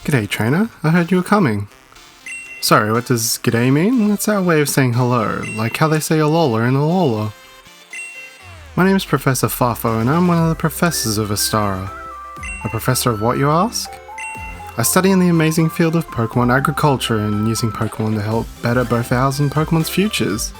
G'day trainer, I heard you were coming. Sorry, what does g'day mean? That's our way of saying hello, like how they say alola in Alola. My name is Professor Fafo and I'm one of the professors of Estara. A professor of what, you ask? I study in the amazing field of Pokemon agriculture and using Pokemon to help better both ours and Pokemon's futures.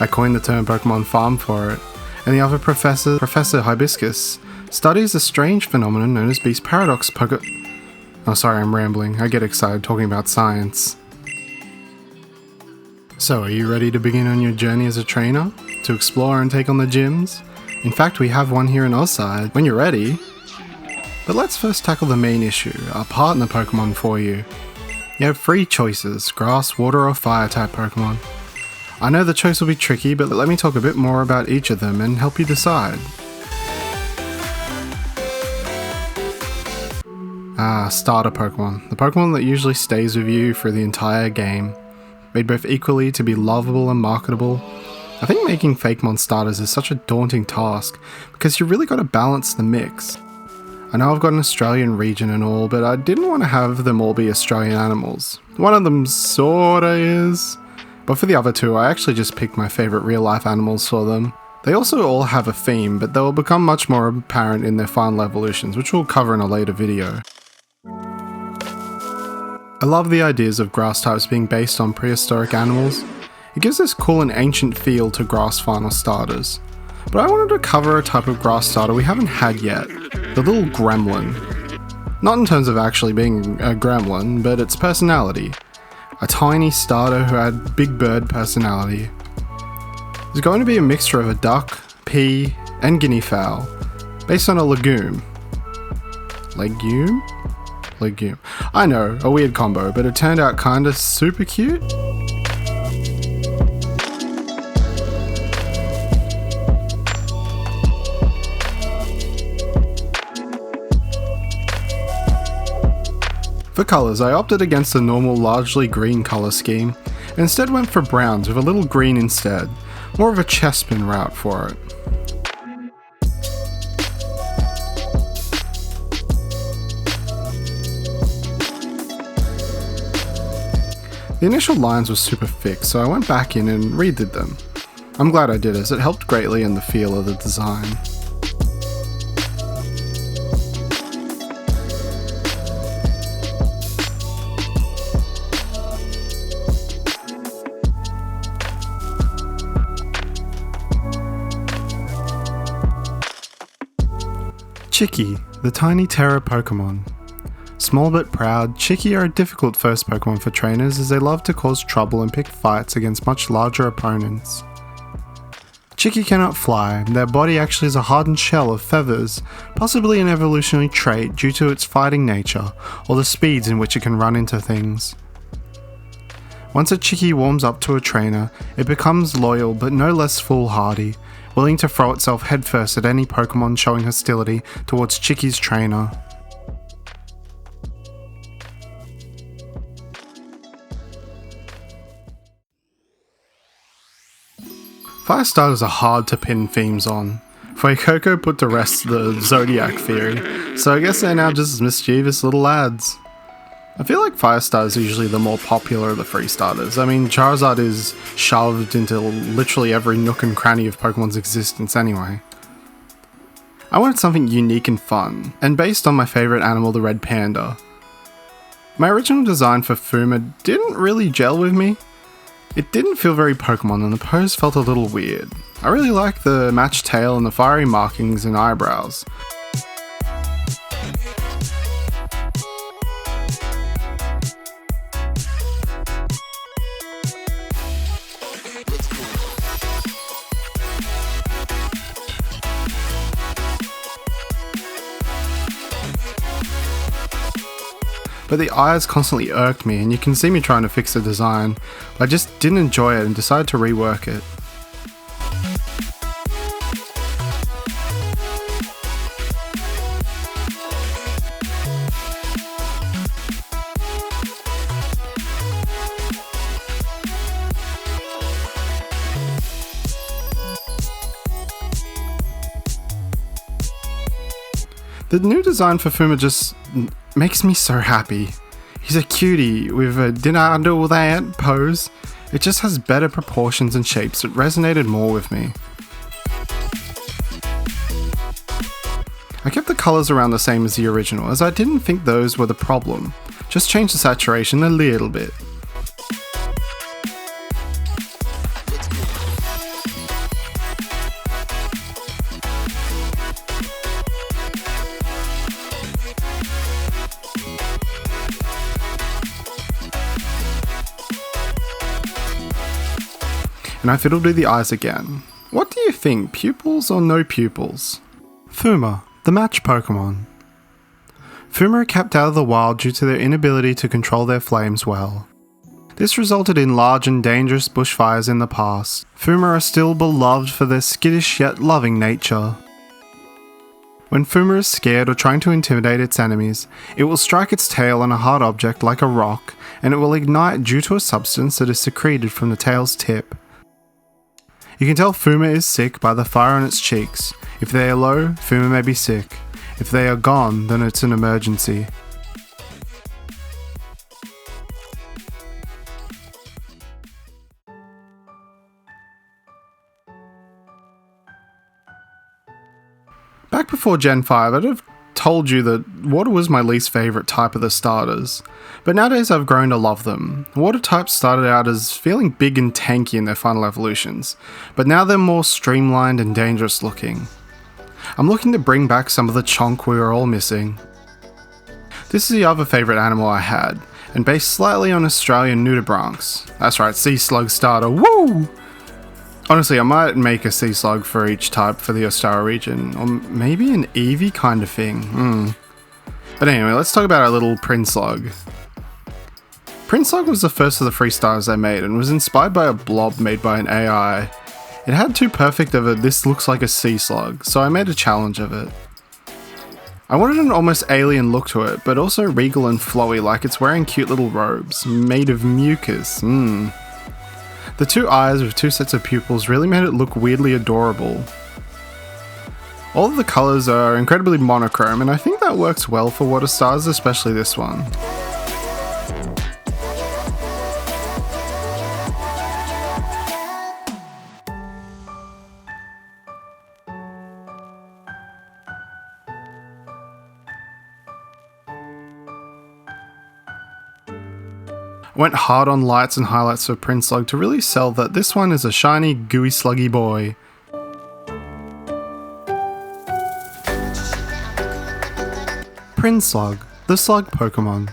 I coined the term Pokemon Farm for it, and the other professor, Professor Hibiscus, studies a strange phenomenon known as Beast Paradox Oh, sorry, I'm rambling. I get excited talking about science. So, are you ready to begin on your journey as a trainer? To explore and take on the gyms? In fact, we have one here in Ozside, when you're ready. But let's first tackle the main issue, our partner Pokemon for you. You have 3 choices, grass, water or fire type Pokemon. I know the choice will be tricky, but let me talk a bit more about each of them and help you decide. Starter Pokemon. The Pokemon that usually stays with you for the entire game. Made both equally to be lovable and marketable. I think making Fakemon starters is such a daunting task, because you really got to balance the mix. I know I've got an Australian region and all, but I didn't want to have them all be Australian animals. One of them sorta is. But for the other 2, I actually just picked my favourite real life animals for them. They also all have a theme, but they'll become much more apparent in their final evolutions, which we'll cover in a later video. I love the ideas of grass types being based on prehistoric animals. It gives this cool and ancient feel to grass final starters. But I wanted to cover a type of grass starter we haven't had yet, the little gremlin. Not in terms of actually being a gremlin, but its personality. A tiny starter who had big bird personality. It's going to be a mixture of a duck, pea, and guinea fowl, based on a legume. Legume? I know, a weird combo, but it turned out kinda super cute. For colours, I opted against the normal largely green colour scheme, and instead went for browns with a little green instead, more of a Chespin route for it. The initial lines were super thick, so I went back in and redid them. I'm glad I did, as it helped greatly in the feel of the design. Chicky, the tiny terror Pokemon. Small but proud, Chicky are a difficult first Pokemon for trainers as they love to cause trouble and pick fights against much larger opponents. Chicky cannot fly, their body actually is a hardened shell of feathers, possibly an evolutionary trait due to its fighting nature, or the speeds in which it can run into things. Once a Chicky warms up to a trainer, it becomes loyal but no less foolhardy, willing to throw itself headfirst at any Pokemon showing hostility towards Chicky's trainer. Fire starters are hard to pin themes on. Fuecoco put to rest the Zodiac theory, so I guess they're now just mischievous little lads. I feel like fire starters are usually the more popular of the 3 starters. I mean, Charizard is shoved into literally every nook and cranny of Pokemon's existence anyway. I wanted something unique and fun, and based on my favourite animal, the red panda. My original design for Fuma didn't really gel with me. It didn't feel very Pokemon and the pose felt a little weird. I really liked the matched tail and the fiery markings and eyebrows. But the eyes constantly irked me, and you can see me trying to fix the design. I just didn't enjoy it and decided to rework it. The new design for Fuma just makes me so happy. He's a cutie with a "did I do that" pose. It just has better proportions and shapes. It resonated more with me. I kept the colours around the same as the original, as I didn't think those were the problem. Just changed the saturation a little bit. And I fiddled with the eyes again. What do you think, pupils or no pupils? Fuma, the match Pokemon. Fuma are kept out of the wild due to their inability to control their flames well. This resulted in large and dangerous bushfires in the past. Fuma are still beloved for their skittish yet loving nature. When Fuma is scared or trying to intimidate its enemies, it will strike its tail on a hard object like a rock, and it will ignite due to a substance that is secreted from the tail's tip. You can tell Fuma is sick by the fire on its cheeks. If they are low, Fuma may be sick. If they are gone, then it's an emergency. Back before Gen 5, I'd have told you that water was my least favourite type of the starters, but nowadays I've grown to love them. Water types started out as feeling big and tanky in their final evolutions, but now they're more streamlined and dangerous looking. I'm looking to bring back some of the chonk we were all missing. This is the other favourite animal I had, and based slightly on Australian nudibranchs. That's right, sea slug starter, woo! Honestly, I might make a sea slug for each type for the OSTARA region, or maybe an Eevee kind of thing. But anyway, let's talk about our little Prinslug. Prinslug was the first of the 3 stars they made and was inspired by a blob made by an AI. It had too perfect of a "this looks like a sea slug," so I made a challenge of it. I wanted an almost alien look to it, but also regal and flowy like it's wearing cute little robes, made of mucus. The 2 eyes with 2 sets of pupils really made it look weirdly adorable. All of the colours are incredibly monochrome, and I think that works well for water stars, especially this one. I went hard on lights and highlights for Prinslug to really sell that this one is a shiny, gooey, sluggy boy. Prinslug, the slug Pokemon.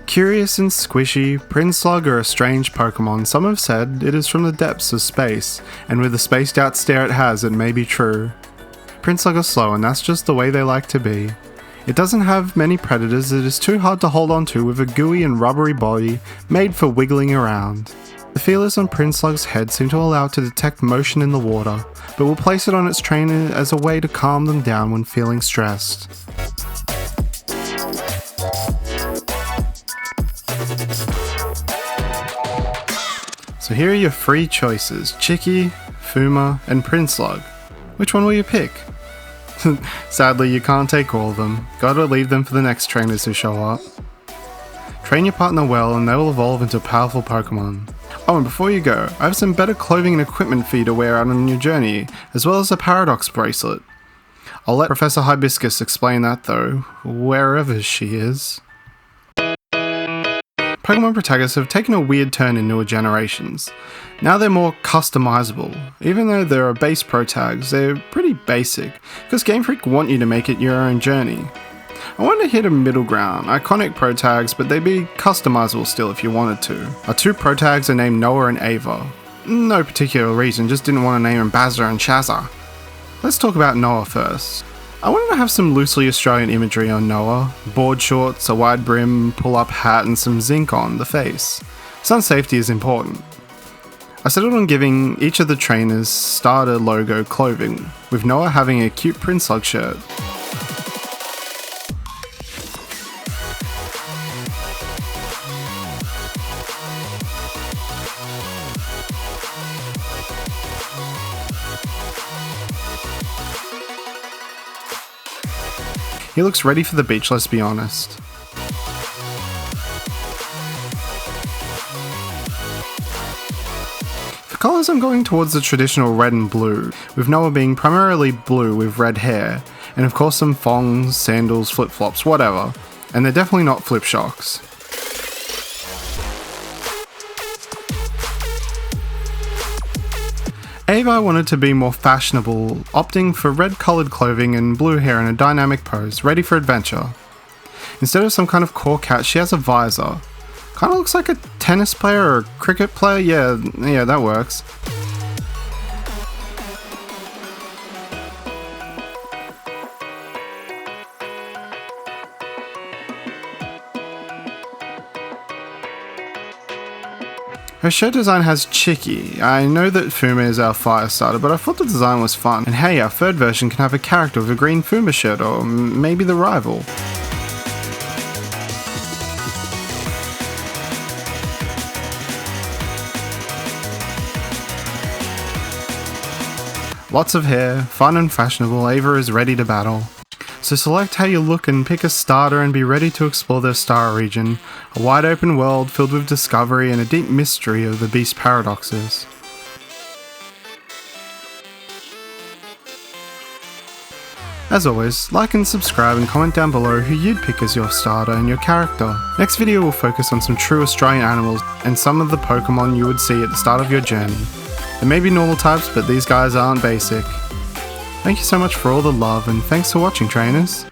Curious and squishy, Prinslug are a strange Pokemon. Some have said it is from the depths of space, and with the spaced out stare it has, it may be true. Prinslug are slow, and that's just the way they like to be. It doesn't have many predators, it is too hard to hold on to with a gooey and rubbery body made for wiggling around. The feelers on Prinslug's head seem to allow it to detect motion in the water, but will place it on its trainer as a way to calm them down when feeling stressed. So here are your 3 choices: Chicky, Fuma, and Prinslug. Which one will you pick? Sadly, you can't take all of them. Gotta leave them for the next trainers who show up. Train your partner well and they will evolve into powerful Pokemon. Oh, and before you go, I have some better clothing and equipment for you to wear out on your journey, as well as a Paradox bracelet. I'll let Professor Hibiscus explain that though, wherever she is. Pokemon protagonists have taken a weird turn in newer generations. Now they're more customizable. Even though there are base protags, they're pretty basic, because Game Freak want you to make it your own journey. I want to hit a middle ground, iconic protags, but they'd be customizable still if you wanted to. Our 2 protags are named Noah and Ava. No particular reason, just didn't want to name them Bazza and Shazza. Let's talk about Noah first. I wanted to have some loosely Australian imagery on Noah: board shorts, a wide brim, pull-up hat, and some zinc on the face. Sun safety is important. I settled on giving each of the trainers starter logo clothing, with Noah having a cute Prinslug shirt. He looks ready for the beach, let's be honest. colours I'm going towards the traditional red and blue, with Noah being primarily blue with red hair, and of course some thongs, sandals, flip-flops, whatever, and they're definitely not flip shocks. Ava wanted to be more fashionable, opting for red coloured clothing and blue hair in a dynamic pose, ready for adventure. Instead of some kind of core cat, she has a visor. Kinda looks like a tennis player or a cricket player, yeah, that works. Her shirt design has Chicky. I know that Fuma is our fire starter, but I thought the design was fun. And hey, our third version can have a character with a green Fuma shirt, or maybe the rival. Lots of hair, fun and fashionable, Ava is ready to battle. So select how you look and pick a starter and be ready to explore the Estara region, a wide open world filled with discovery and a deep mystery of the beast paradoxes. As always, like and subscribe and comment down below who you'd pick as your starter and your character. Next video will focus on some true Australian animals and some of the Pokemon you would see at the start of your journey. There may be normal types, but these guys aren't basic. Thank you so much for all the love, and thanks for watching, trainers.